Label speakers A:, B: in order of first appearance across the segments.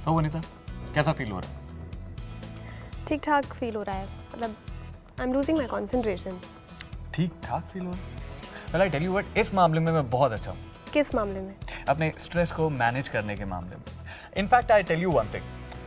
A: तो वनीता कैसा फील हो रहा है?
B: ठीक ठाक फील हो रहा है, मतलब I am losing my concentration.
A: ठीक ठाक फील हो रहा है? Well I tell you what, इस मामले में मैं बहुत अच्छा हूँ।
B: किस मामले में?
A: अपने स्ट्रेस को मैनेज करने के मामले में। In fact I tell you one thing,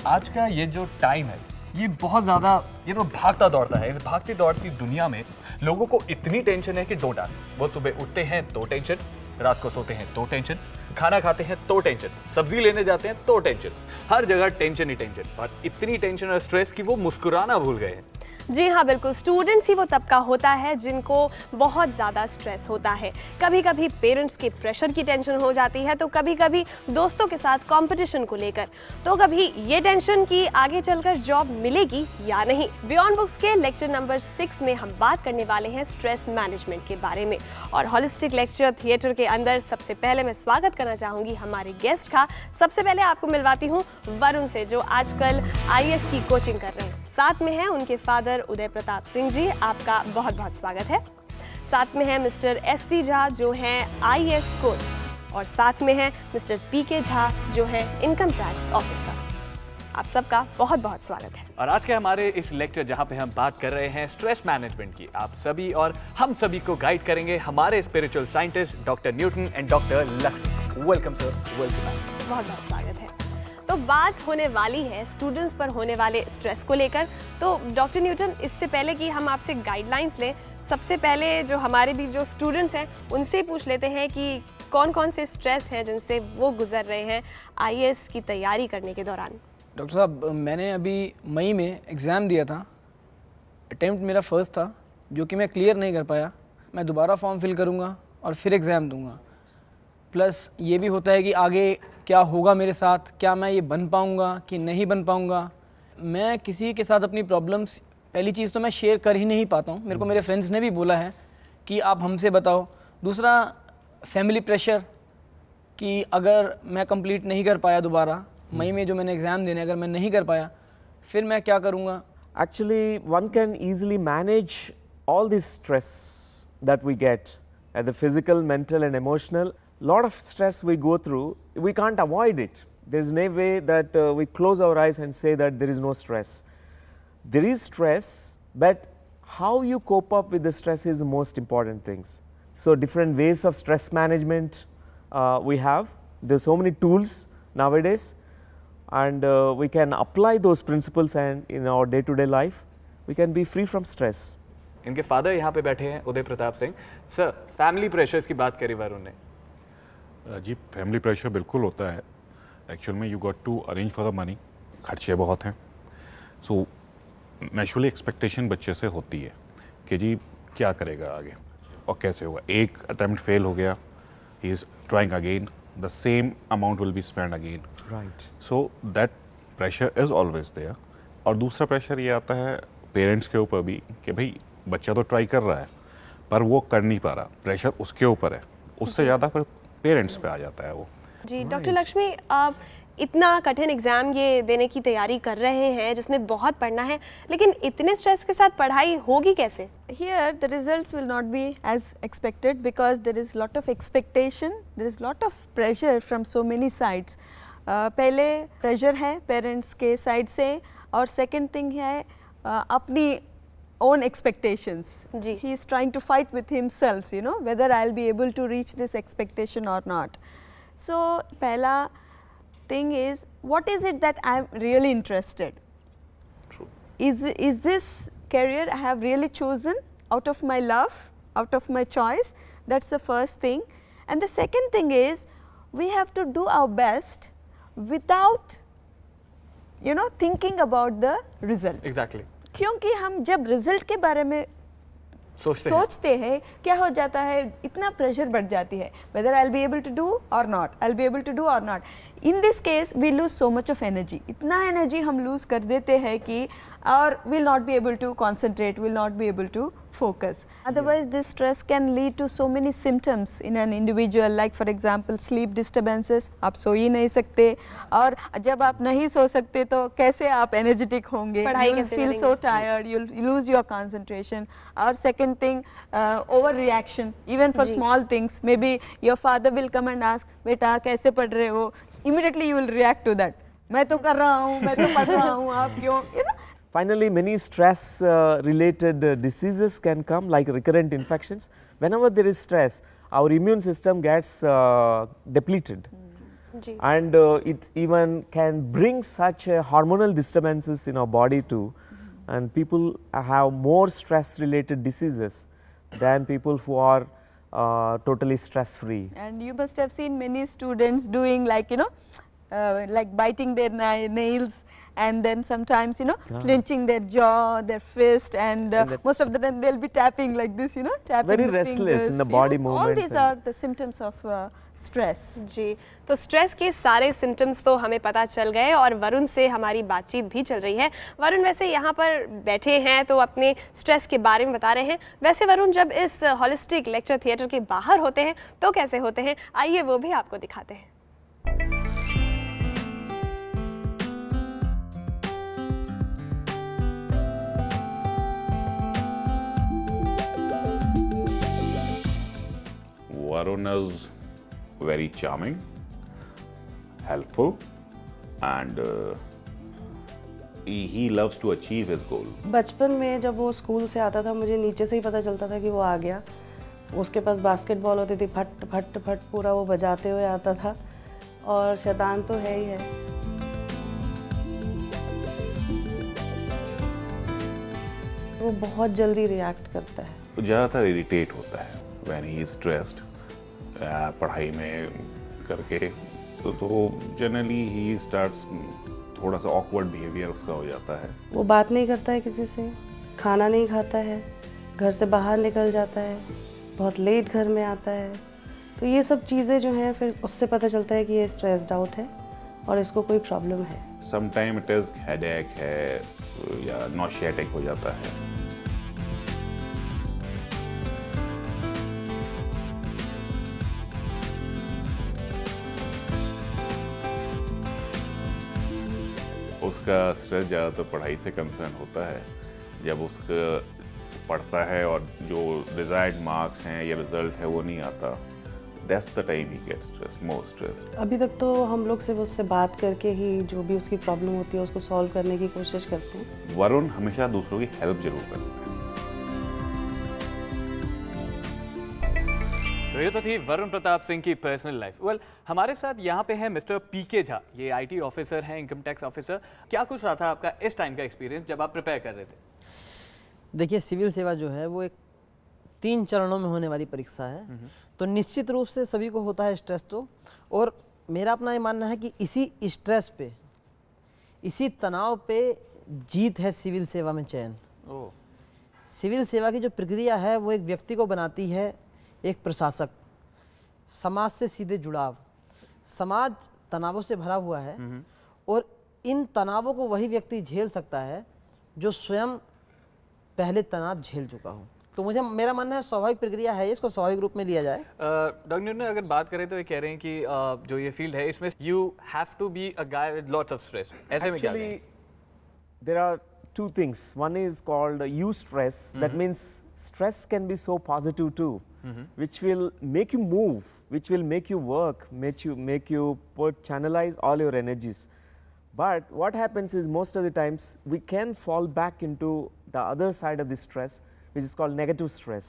A: आज का ये जो टाइम है ये बहुत ज़्यादा भागता दौड़ता है। इस भागती दौड़ती दुनिया में लोगों को इतनी टेंशन है कि डोंट आस्क। वो सुबह उठते हैं तो टेंशन, रात को सोते हैं तो टेंशन, खाना खाते हैं तो टेंशन, सब्जी लेने जाते हैं तो टेंशन, हर जगह टेंशन ही टेंशन। और इतनी टेंशन और स्ट्रेस कि वो मुस्कुराना भूल गए हैं।
B: जी हाँ बिल्कुल, स्टूडेंट्स ही वो तबका होता है जिनको बहुत ज़्यादा स्ट्रेस होता है। कभी कभी पेरेंट्स के प्रेशर की टेंशन हो जाती है, तो कभी कभी दोस्तों के साथ कंपटीशन को लेकर, तो कभी ये टेंशन कि आगे चलकर जॉब मिलेगी या नहीं। बियॉन्ड बुक्स के लेक्चर नंबर 6 में हम बात करने वाले हैं स्ट्रेस मैनेजमेंट के बारे में। और हॉलिस्टिक लेक्चर थिएटर के अंदर सबसे पहले मैं स्वागत करना चाहूँगी हमारे गेस्ट का। सबसे पहले आपको मिलवाती हूँ वरुण से, जो आजकल IAS की कोचिंग कर रहे हैं। साथ में है उनके फादर उदय प्रताप सिंह जी, आपका बहुत बहुत स्वागत है। साथ में है मिस्टर SP झा जो हैं IAS कोच, और साथ में है मिस्टर PK झा जो हैं इनकम टैक्स ऑफिसर। आप सबका बहुत बहुत स्वागत है।
A: और आज के हमारे इस लेक्चर जहां पे हम बात कर रहे हैं स्ट्रेस मैनेजमेंट की, आप सभी और हम सभी को गाइड करेंगे हमारे spiritual scientist doctor Newton and doctor Lakshmi. Welcome sir, welcome ma'am.
B: बहुत बहुत स्वागत है। तो बात होने वाली है स्टूडेंट्स पर होने वाले स्ट्रेस को लेकर। तो डॉक्टर न्यूटन, इससे पहले कि हम आपसे गाइडलाइंस लें, सबसे पहले जो हमारे भी जो स्टूडेंट्स हैं उनसे पूछ लेते हैं कि कौन कौन से स्ट्रेस हैं जिनसे वो गुजर रहे हैं IAS की तैयारी करने के दौरान।
C: डॉक्टर साहब, मैंने अभी मई में एग्ज़ाम दिया था। अटेम्प्ट मेरा फर्स्ट था जो कि मैं क्लियर नहीं कर पाया। मैं दोबारा फॉर्म फिल करूँगा और फिर एग्ज़ाम दूँगा। प्लस ये भी होता है कि आगे क्या होगा मेरे साथ, क्या मैं ये बन पाऊँगा कि नहीं बन पाऊँगा। मैं किसी के साथ अपनी प्रॉब्लम्स, पहली चीज़ तो मैं शेयर कर ही नहीं पाता हूँ। मेरे को मेरे फ्रेंड्स ने भी बोला है कि आप हमसे बताओ। दूसरा, फैमिली प्रेशर कि अगर मैं कंप्लीट नहीं कर पाया दोबारा, मई में जो मैंने एग्ज़ाम देने, अगर मैं नहीं कर पाया फिर मैं क्या करूँगा।
D: Actually, one can easily manage all this stress that we get, at the physical, mental and emotional. Lot of stress we go through, we can't avoid it. There's no way that we close our eyes and say that there is no stress. There is stress, but how you cope up with the stress is the most important things. So different ways of stress management we have. There's so many tools nowadays, and we can apply those principles, and in our day-to-day life we can be free from stress.
A: इनके father यहाँ पे बैठे हैं, Uday Pratap Singh sir. Family pressures की बात करी वरुण ने।
E: जी, family pressure बिल्कुल होता है। एक्चुअल में you got to arrange for the money, खर्चे बहुत हैं। सो नेचुरली एक्सपेक्टेशन बच्चे से होती है कि जी क्या करेगा आगे और कैसे होगा। एक अटेम्प्ट फेल हो गया, he is trying again, the same amount will be spend again,
D: right.
E: So that pressure is always there. और दूसरा प्रेशर ये आता है पेरेंट्स के ऊपर भी कि भाई बच्चा तो ट्राई कर रहा है पर वो कर नहीं पा रहा। प्रेशर उसके ऊपर है, उससे ज़्यादा फिर पेरेंट्स पे आ जाता है वो।
B: जी डॉक्टर लक्ष्मी, आप इतना कठिन एग्जाम ये देने की तैयारी कर रहे हैं जिसमें बहुत पढ़ना है, लेकिन इतने स्ट्रेस के साथ पढ़ाई होगी कैसे?
F: Here the results will not be as expected because there is lot of expectation, there is lot of pressure from so many sides. पहले pressure है पेरेंट्स के साइड से, और सेकेंड थिंग है अपनी own expectations.
B: Ji.
F: He is trying to fight with himself, you know, whether I'll be able to reach this expectation or not. So पहला thing is, what is it that I'm really interested?
A: True.
F: Is this career I have really chosen out of my love, out of my choice? That's the first thing. And the second thing is, we have to do our best without, you know, thinking about the result.
A: Exactly.
F: क्योंकि हम जब result के बारे में सोचते हैं क्या हो जाता है, इतना प्रेशर बढ़ जाती है, whether I'll be able to do or not, I'll be able to do or not. In this case we lose so much of energy. इतना एनर्जी हम लूज कर देते हैं कि और will not be able to concentrate, will not be able to focus. Otherwise this stress can lead to so many symptoms in an individual, like for example sleep disturbances. आप सो ही नहीं सकते, और जब आप नहीं सो सकते तो कैसे आप एनर्जेटिक होंगे, you will feel so tired, you'll lose your concentration. Or second thing, overreaction, even for small things. Maybe your father will come and ask, बेटा कैसे पढ़ रहे हो, immediately you will react to that. मैं तो कर रहा हूँ, मैं तो पढ़ रहा हूँ, आप क्यों, you know.
D: Finally, many stress related diseases can come, like recurrent infections. Whenever there is stress, our immune system gets depleted. And it even can bring such hormonal disturbances in our body too. And people have more stress related diseases than people who are totally stress free.
F: And you must have seen many students doing, like, you know, like biting their nails, and then sometimes, you know, clenching their jaw, their fist, and most of the time they'll be tapping like this, you know, tapping
D: Very
F: the
D: restless
F: fingers,
D: in the
F: you
D: body
F: know, all
D: movements.
F: these are the symptoms of stress.
B: जी, तो stress के सारे symptoms तो हमें पता चल गए और वरुण से हमारी बातचीत भी चल रही है। वरुण वैसे यहाँ पर बैठे हैं तो अपने स्ट्रेस के बारे में बता रहे हैं। वैसे वरुण जब इस होलिस्टिक लेक्चर थिएटर के बाहर होते हैं तो कैसे होते हैं, आइए वो भी आपको दिखाते हैं।
E: Varun is very charming, helpful, and he loves to achieve his goal.
G: बचपन में जब वो स्कूल से आता था मुझे नीचे से ही पता चलता था कि वो आ गया। उसके पास बास्केटबॉल होती थी, फट फट फट पूरा वो बजाते हुए आता था, और शैतान तो है ही है। वो बहुत जल्दी रिएक्ट करता है।
E: वो ज़्यादातर इरिटेट होता है when he is stressed, पढ़ाई में करके तो जनरली ही स्टार्ट्स थोड़ा सा ऑकवर्ड बिहेवियर उसका हो जाता है।
G: वो बात नहीं करता है किसी से, खाना नहीं खाता है, घर से बाहर निकल जाता है, बहुत लेट घर में आता है। तो ये सब चीज़ें जो हैं फिर उससे पता चलता है कि ये स्ट्रेस्ड आउट है और इसको कोई प्रॉब्लम है।
E: समटाइम इट इज़ हेडेक है या नॉशियाटिक हो जाता है। उसका स्ट्रेस ज़्यादातर पढ़ाई से कंसर्न होता है। जब उसका पढ़ता है और जो डिज़ायर्ड मार्क्स हैं या रिजल्ट है वो नहीं आता, that's the time he gets stress, more stress.
G: अभी तक तो हम लोग सिर्फ उससे बात करके ही जो भी उसकी प्रॉब्लम होती है उसको सॉल्व करने की कोशिश करते हैं।
E: वरुण हमेशा दूसरों की हेल्प जरूर करते हैं।
A: तो ये तो थी वरुण प्रताप सिंह की पर्सनल लाइफ। वेल, हमारे साथ यहाँ पे है मिस्टर पीके झा, ये आईटी ऑफिसर हैं, इनकम टैक्स ऑफिसर। क्या कुछ रहा था आपका इस टाइम का एक्सपीरियंस जब आप प्रिपेयर कर रहे थे?
H: देखिए, सिविल सेवा जो है वो एक 3 चरणों में होने वाली परीक्षा है, तो निश्चित रूप से सभी को होता है स्ट्रेस। तो और मेरा अपना ये मानना है कि इसी स्ट्रेस पे, इसी तनाव पे जीत है सिविल सेवा में चयन। सिविल सेवा की जो प्रक्रिया है वो एक व्यक्ति को बनाती है एक प्रशासक, समाज से सीधे जुड़ाव। समाज तनावों से भरा हुआ है और इन तनावों को वही व्यक्ति झेल सकता है जो स्वयं पहले तनाव झेल चुका हो। तो मुझे मेरा मानना है स्वाभाविक प्रक्रिया है, इसको स्वाभाविक रूप में लिया जाए।
A: डॉक्टर ने अगर बात करें तो ये कह रहे हैं कि जो ये फील्ड है इसमें you have to be a guy with lots of stress. ऐसे में क्या है?
D: There are two things. One is called eustress. That means stress can be so positive too, which will make you move, which will make you work, make you channelize all your energies. But what happens is most of the times we can fall back into the other side of the stress, which is called negative stress.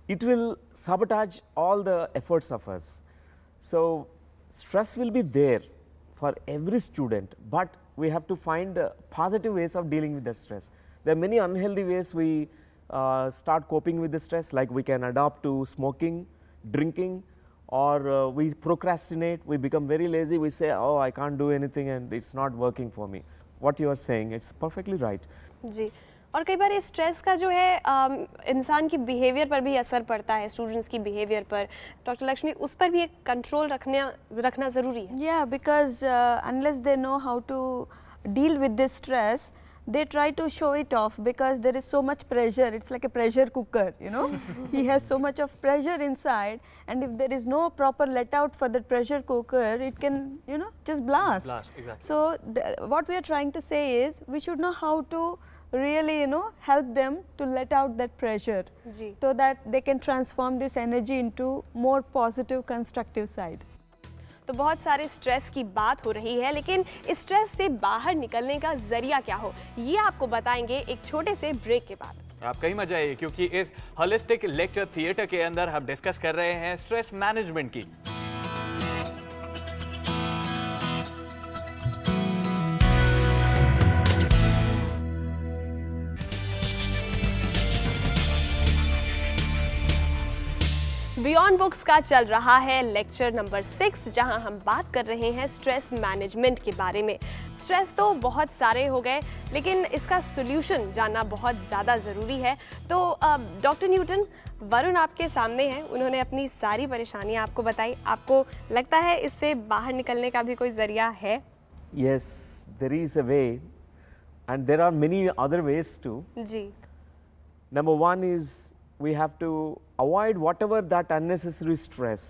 D: It will sabotage all the efforts of us. So stress will be there for every student, but we have to find positive ways of dealing with that stress. There are many unhealthy ways we start coping with the stress, like we can adopt to smoking, drinking, or we procrastinate, we become very lazy, we say, oh, I can't do anything and it's not working for me. What you are saying, it's perfectly right.
B: जी, और कई बार stress का जो है इंसान की behaviour पर भी असर पड़ता है, स्टूडेंट्स की बिहेवियर पर। डॉक्टर लक्ष्मी, उस पर भी एक कंट्रोल रखना ज़रूरी है।
F: Yeah, because unless they know how to deal with this stress, they try to show it off because there is so much pressure. It's like a pressure cooker, you know. He has so much of pressure inside, and if there is no proper let out for that pressure cooker, it can, you know, just blast.
A: Exactly.
F: So what we are trying to say is we should know how to really, you know, help them to let out that pressure, so that they can transform this energy into more positive, constructive side.
B: तो बहुत सारे stress की बात हो रही है, लेकिन इस स्ट्रेस से बाहर निकलने का जरिया क्या हो, ये आपको बताएंगे एक छोटे से ब्रेक के बाद।
A: आप कहीं मजा आइए, क्योंकि इस होलिस्टिक लेक्चर थिएटर के अंदर हम डिस्कस कर रहे हैं स्ट्रेस मैनेजमेंट की।
B: बियॉन्ड बुक्स का चल रहा है लेक्चर नंबर 6, जहां हम बात कर रहे हैं स्ट्रेस मैनेजमेंट के बारे में। स्ट्रेस तो बहुत सारे हो गए, लेकिन इसका सोल्यूशन जानना बहुत ज़्यादा ज़रूरी है। तो डॉक्टर न्यूटन, वरुण आपके सामने हैं, उन्होंने अपनी सारी परेशानियां आपको बताई। आपको लगता है इससे बाहर निकलने का भी कोई ज़रिया है?
D: Yes, there is a way, and there are many other ways too.
B: Ji.
D: Number one is we have to avoid whatever that unnecessary stress,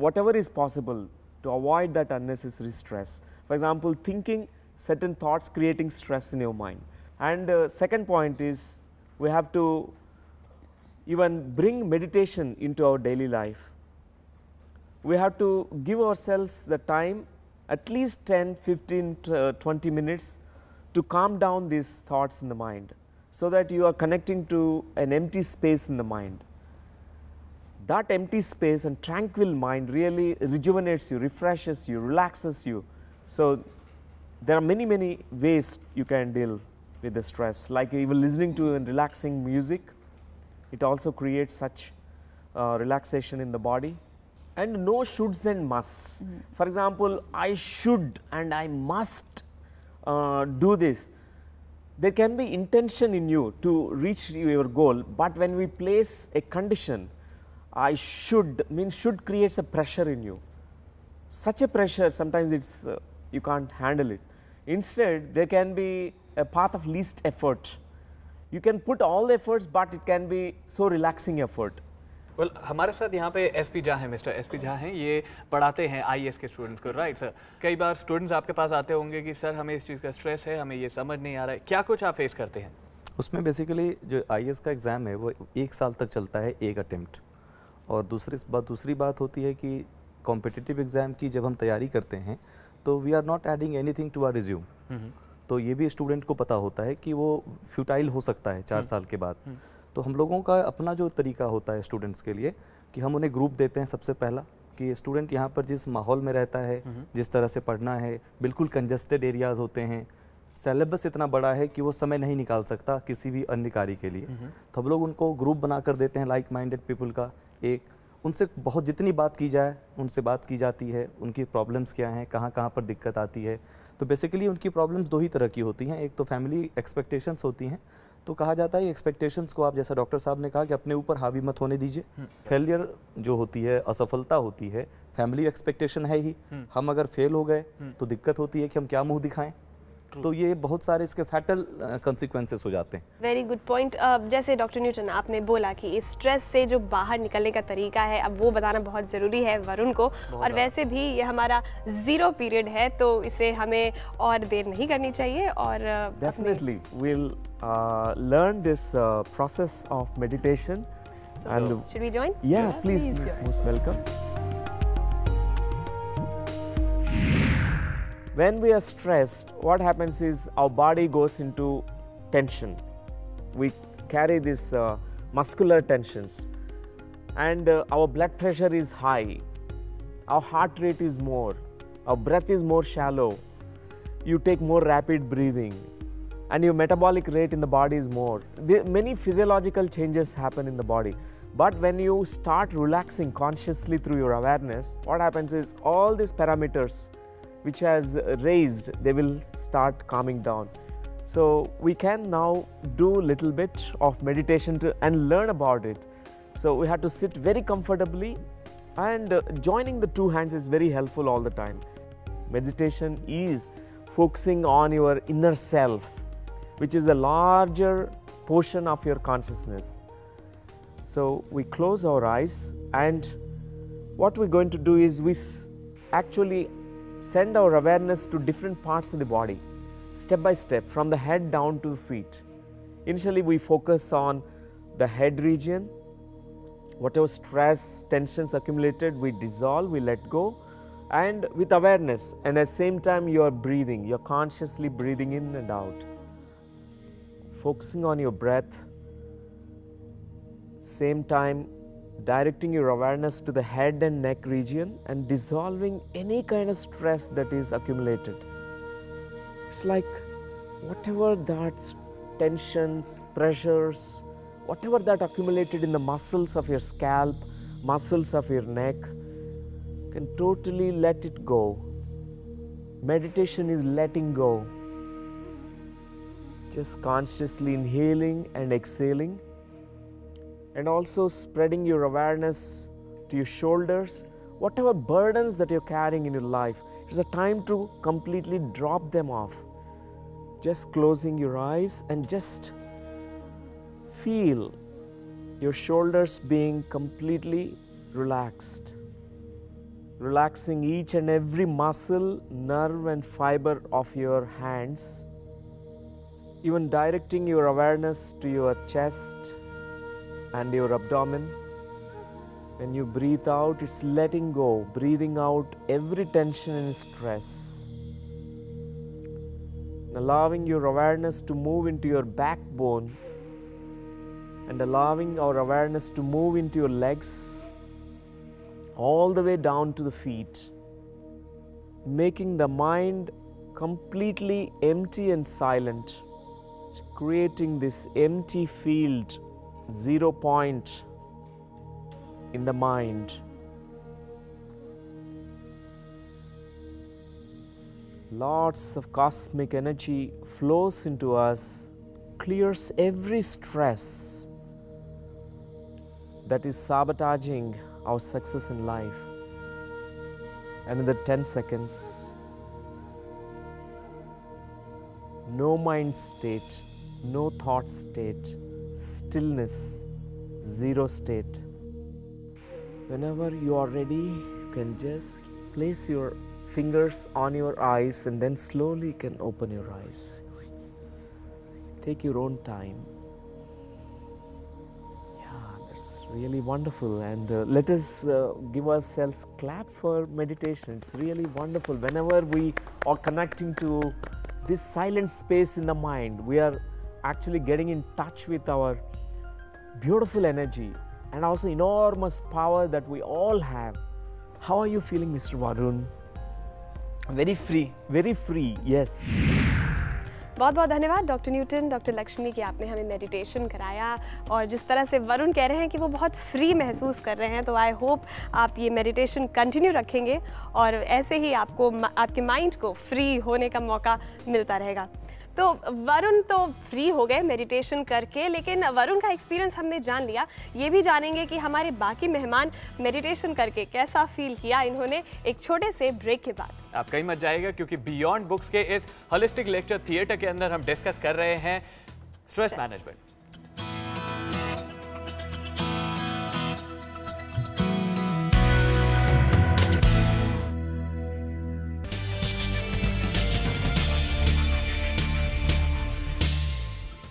D: whatever is possible to avoid that unnecessary stress. For example, thinking certain thoughts creating stress in your mind. And second point is we have to even bring meditation into our daily life. We have to give ourselves the time, at least 10, 15, 20 minutes to calm down these thoughts in the mind, so that you are connecting to an empty space in the mind. That empty space and tranquil mind really rejuvenates you, refreshes you, relaxes you. So there are many ways you can deal with the stress, like even listening to relaxing music. It also creates such relaxation in the body. And no shoulds and musts. For example, I should and I must do this. There can be intention in you to reach your goal, but when we place a condition, I should means should creates a pressure in you. Such a pressure, sometimes it's you can't handle it. Instead, there can be a path of least effort. You can put all the efforts, but it can be so relaxing effort.
A: Well, हमारे साथ यहाँ पे SP Jha हैं, mister SP Jha हैं, ये पढ़ाते हैं IAS के स्टूडेंट्स को, राइट सर? कई बार स्टूडेंट्स आपके पास आते होंगे कि सर हमें इस चीज़ का स्ट्रेस है, हमें ये समझ नहीं आ रहा है, क्या कुछ आप फेस करते हैं?
I: उसमें बेसिकली जो आईएएस का एग्ज़ाम है वो 1 साल तक चलता है, एक अटेम्प्ट। और दूसरी बात होती है कि कॉम्पिटिटिव एग्ज़ाम की जब हम तैयारी करते हैं तो we are not adding anything to our resume. तो ये भी स्टूडेंट को पता होता है कि वो फ्यूटाइल हो सकता है 4 साल के बाद। तो हम लोगों का अपना जो तरीका होता है स्टूडेंट्स के लिए कि हम उन्हें ग्रुप देते हैं सबसे पहला, कि स्टूडेंट यहाँ पर जिस माहौल में रहता है, जिस तरह से पढ़ना है, बिल्कुल कंजस्टेड एरियाज़ होते हैं, सिलेबस इतना बड़ा है कि वो समय नहीं निकाल सकता किसी भी अन्य कार्य के लिए। तो हम लोग उनको ग्रुप बना कर देते हैं लाइक माइंडेड पीपल का। एक उनसे बहुत जितनी बात की जाए उनसे बात की जाती है, उनकी प्रॉब्लम्स क्या हैं, कहाँ कहाँ पर दिक्कत आती है। तो बेसिकली उनकी प्रॉब्लम्स 2 ही तरह की होती हैं, एक तो फैमिली एक्सपेक्टेशंस होती हैं। तो कहा जाता है एक्सपेक्टेशंस को आप, जैसा डॉक्टर साहब ने कहा, कि अपने ऊपर हावी मत होने दीजिए। फेलियर जो होती है, असफलता होती है, फैमिली एक्सपेक्टेशन है ही। हम अगर फेल हो गए तो दिक्कत होती है कि हम क्या मुंह दिखाएं। तो ये बहुत सारे इसके फैटल कंसिक्वेंसेस हो जाते हैं।
B: Very good point. जैसे डॉक्टर न्यूटन आपने बोला कि इस स्ट्रेस से जो बाहर निकलने का तरीका है, अब वो बताना बहुत ज़रूरी है वरुण को। और वैसे भी ये हमारा 0 पीरियड है, तो इसे हमें और देर नहीं करनी चाहिए। और
D: definitely we'll learn this process of meditation. And
B: should we join?
D: Yeah, please, most welcome. When we are stressed, what happens is our body goes into tension. We carry these muscular tensions, and our blood pressure is high. Our heart rate is more. Our breath is more shallow. You take more rapid breathing, and your metabolic rate in the body is more. Many physiological changes happen in the body. But when you start relaxing consciously through your awareness, what happens is all these parameters which has raised, they will start calming down. So we can now do little bit of meditation and learn about it. So we have to sit very comfortably, and joining the 2 hands is very helpful all the time. Meditation is focusing on your inner self, which is a larger portion of your consciousness. So we close our eyes, and what we're going to do is we actually send our awareness to different parts of the body, step by step, from the head down to the feet. Initially, we focus on the head region. Whatever stress, tensions accumulated, we dissolve, we let go. and with awareness, and at the same time you are breathing, you are consciously breathing in and out, focusing on your breath, same time directing your awareness to the head and neck region and dissolving any kind of stress that is accumulated. It's like whatever that tensions, pressures, whatever that accumulated in the muscles of your scalp, muscles of your neck, can totally let it go. Meditation is letting go. Just consciously inhaling and exhaling, and also spreading your awareness to your shoulders. Whatever burdens that you're carrying in your life, it's a time to completely drop them off. Just closing your eyes and just feel your shoulders being completely relaxed. Relaxing each and every muscle, nerve and fiber of your hands. Even directing your awareness to your chest and your abdomen. When you breathe out, it's letting go, breathing out every tension and stress. Allowing your awareness to move into your backbone, and allowing our awareness to move into your legs, all the way down to the feet, making the mind completely empty and silent, creating this empty field, 0 point in the mind. Lots of cosmic energy flows into us, clears every stress that is sabotaging our success in life. Another 10 seconds. No mind state, no thought state, stillness, 0 state. Whenever you are ready, you can just place your fingers on your eyes and then slowly you can open your eyes. Take your own time. Yeah, that's really wonderful, and let us give ourselves clap for meditation. It's really wonderful. Whenever we are connecting to this silent space in the mind, we are actually getting in touch with our beautiful energy and also enormous power that we all have. How are you feeling, Mr. Varun?
C: Very free.
D: Very free, yes.
B: बहुत बहुत धन्यवाद doctor Newton, doctor Lakshmi कि आपने हमें meditation कराया, और जिस तरह से वरुण कह रहे हैं कि वो बहुत फ्री महसूस कर रहे हैं, तो आई होप आप ये मेडिटेशन कंटिन्यू रखेंगे और ऐसे ही आपको आपके माइंड को फ्री होने का मौका मिलता रहेगा। तो वरुण तो फ्री हो गए मेडिटेशन करके, लेकिन वरुण का एक्सपीरियंस हमने जान लिया। ये भी जानेंगे कि हमारे बाकी मेहमान मेडिटेशन करके कैसा फील किया इन्होंने, एक छोटे से ब्रेक के बाद।
A: आप कहीं मत जाइएगा, क्योंकि बियॉन्ड बुक्स के इस होलिस्टिक लेक्चर थिएटर के अंदर हम डिस्कस कर रहे हैं स्ट्रेस मैनेजमेंट।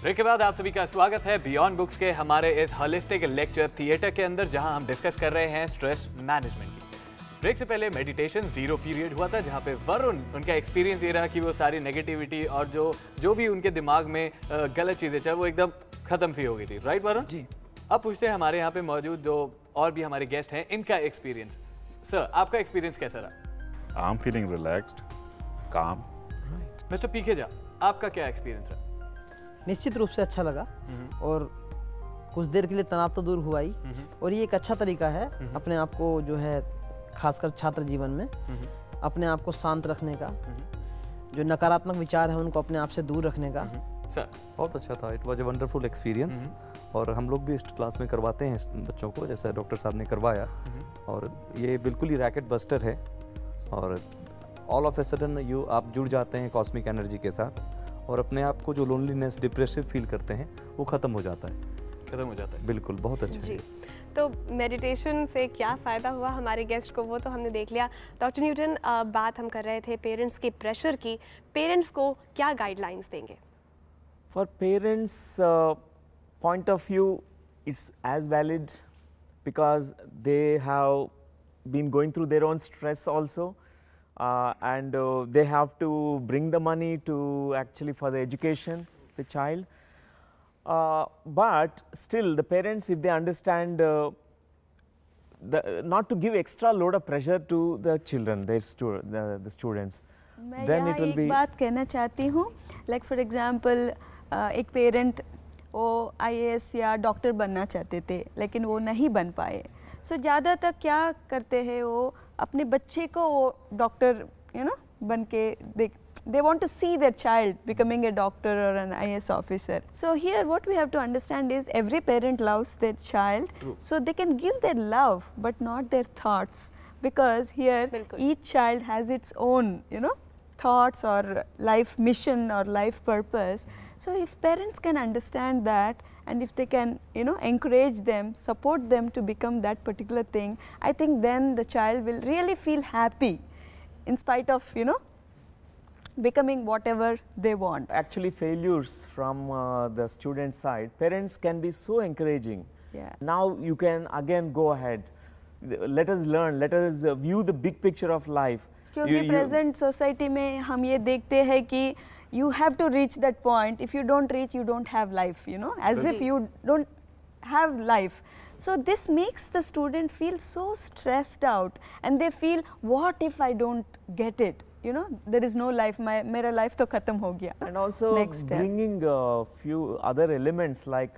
A: ब्रेक के बाद आप सभी का स्वागत है बियॉन्ड बुक्स के हमारे इस होलिस्टिक लेक्चर थिएटर के अंदर, जहां हम डिस्कस कर रहे हैं स्ट्रेस मैनेजमेंट की। ब्रेक से पहले मेडिटेशन 0 पीरियड हुआ था, जहां पे वरुण उनका एक्सपीरियंस ये रहा कि वो सारी नेगेटिविटी और जो भी उनके दिमाग में गलत चीज़ें चाहे वो एकदम खत्म सी हो गई थी। राइट वरुण जी? अब पूछते हैं हमारे यहाँ पे मौजूद जो और भी हमारे गेस्ट हैं, इनका एक्सपीरियंस। सर, आपका एक्सपीरियंस कैसा रहा?
E: आई एम फीलिंग रिलैक्स्ड, काम।
A: मिस्टर पीकेजा, आपका क्या एक्सपीरियंस रहा?
H: निश्चित रूप से अच्छा लगा, और कुछ देर के लिए तनाव तो दूर हुआ ही, और ये एक अच्छा तरीका है अपने आप को जो है, खासकर छात्र जीवन में अपने आप को शांत रखने का, जो नकारात्मक विचार है उनको अपने आप से दूर रखने का।
A: सर,
I: बहुत अच्छा था, it was a wonderful experience, और हम लोग भी इस क्लास में करवाते हैं बच्चों को, जैसा डॉक्टर साहब ने करवाया, और ये बिल्कुल ही रैकेट बस्टर है, और ऑल ऑफ ए सडन आप जुड़ जाते हैं कॉस्मिक एनर्जी के साथ, और अपने आप को जो लोनलीनेस, डिप्रेसिव फील करते हैं वो ख़त्म हो जाता है। बिल्कुल, बहुत अच्छा है।
B: तो मेडिटेशन से क्या फ़ायदा हुआ हमारे गेस्ट को, वो तो हमने देख लिया। डॉक्टर न्यूटन, बात हम कर रहे थे पेरेंट्स के प्रेशर की। पेरेंट्स को क्या गाइडलाइंस देंगे?
D: For parents point of view it's as valid, because they have been going through their own stress also, and they have to bring the money to actually for the education the child. But still the parents, if they understand not to give extra load of pressure to the children, the students, then it will be.
F: एक बात कहना चाहती हूँ, like for example एक parent वो IAS या doctor बनना चाहते थे लेकिन वो नहीं बन पाए, सो ज़्यादातर क्या करते हैं वो अपने बच्चे को वो डॉक्टर बन के they want to see their child becoming a doctor or an IAS officer. So here what we have to understand is every parent loves their child. True. So they can give their love but not their thoughts, because here each child has its own thoughts or life mission or life purpose. So if parents can understand that, and if they can encourage them, support them to become that particular thing, I think then the child will really feel happy in spite of becoming whatever they want.
D: Actually failures from the student side, parents can be so encouraging.
F: Yeah.
D: Now you can again go ahead, let us learn, let us view the big picture of life.
F: क्योंकि present society में हम ये देखते हैं कि you have to reach that point, if you don't reach you don't have life, as if you don't have life. So this makes the student feel so stressed out, and they feel, what if I don't get it? There is no life, मेरा life तो खत्म हो गया.
D: And also bringing a few other elements like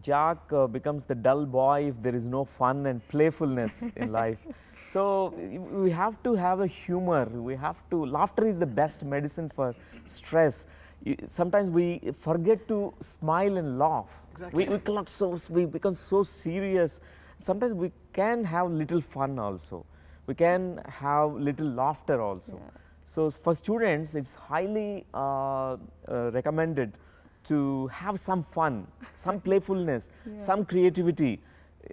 D: Jack becomes the dull boy if there is no fun and playfulness in life. So we have to have a humor, laughter is the best medicine for stress. Sometimes we forget to smile and laugh. Exactly. We become so serious. Sometimes we can have little fun also. We can have little laughter also. Yeah. So for students, it's highly recommended to have some fun, some playfulness, some creativity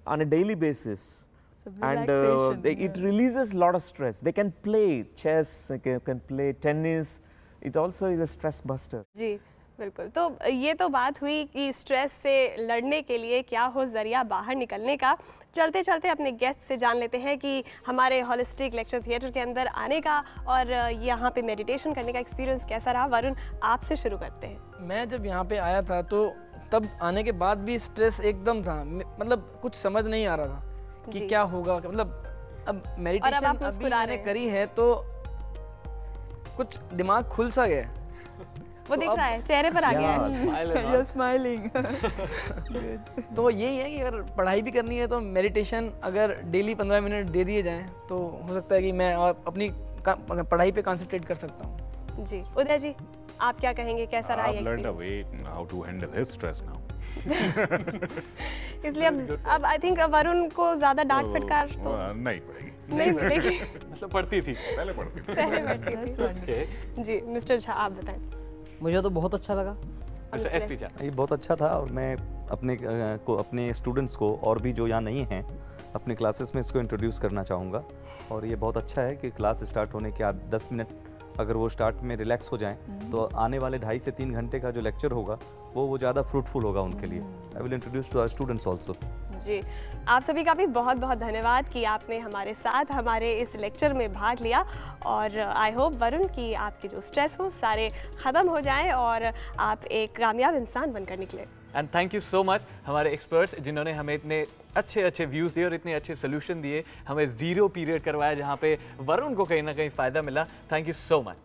D: on a daily basis. And it releases a lot of stress. They can play chess, they can play tennis. It also is a stress buster.
B: जी बिल्कुल. तो ये तो बात हुई कि stress से लड़ने के लिए क्या हो जरिया बाहर निकलने का. चलते चलते अपने गेस्ट से जान लेते हैं कि हमारे होलिस्टिक लेक्चर थिएटर के अंदर आने का और यहाँ पे मेडिटेशन करने का एक्सपीरियंस कैसा रहा. वरुण, आपसे शुरू करते हैं.
C: मैं जब यहाँ पे आया था तो तब आने के बाद भी स्ट्रेस एकदम था, मतलब कुछ समझ नहीं आ रहा था कि क्या होगा. मतलब अब मेडिटेशन अभी मैंने करी है तो कुछ दिमाग खुल सा गया.
B: वो दिख रहा है, चेहरे पर आ गया है.
F: You're smiling.
C: तो यही है कि अगर पढ़ाई भी करनी है तो मेडिटेशन अगर डेली 15 मिनट दे दिए जाएं तो हो सकता है कि मैं और अपनी पढ़ाई पे कंसंट्रेट कर सकता हूँ.
B: जी उदय जी, आप क्या कहेंगे, कैसा रहा ये experience?
E: I've learned a way how to handle his stress now.
B: इसलिए अब आई थिंक वरुण को ज्यादा डांट फटकार तो
E: नहीं पड़ेगी.
B: नहीं मिलेगी.
A: मतलब पढ़ती थी,
E: पहले पढ़ती थी.
B: पहले पढ़ती थी. जी मिस्टर झा, आप बताएं.
H: मुझे तो बहुत अच्छा लगा.
I: ये बहुत अच्छा था और मैं अपने स्टूडेंट्स को और भी जो यहाँ नहीं हैं अपने क्लासेस में इसको इंट्रोड्यूस करना चाहूँगा. और ये बहुत अच्छा है कि क्लास स्टार्ट होने के 10 मिनट अगर वो स्टार्ट में रिलैक्स हो जाएं तो आने वाले 2.5 से 3 घंटे का जो लेक्चर होगा वो ज़्यादा फ्रूटफुल होगा उनके लिए. I will introduce to our students also.
B: जी आप सभी का भी बहुत बहुत धन्यवाद कि आपने हमारे साथ हमारे इस लेक्चर में भाग लिया. और आई होप वरुण कि आपके जो स्ट्रेस हो सारे ख़त्म हो जाएं और आप एक कामयाब इंसान बनकर निकले.
A: And thank you so much हमारे एक्सपर्ट्स जिन्होंने हमें इतने अच्छे व्यूज़ दिए और इतने अच्छे सोल्यूशन दिए. हमें ज़ीरो पीरियड करवाया जहाँ पे वरुण को कहीं ना कहीं फ़ायदा मिला. Thank you so much.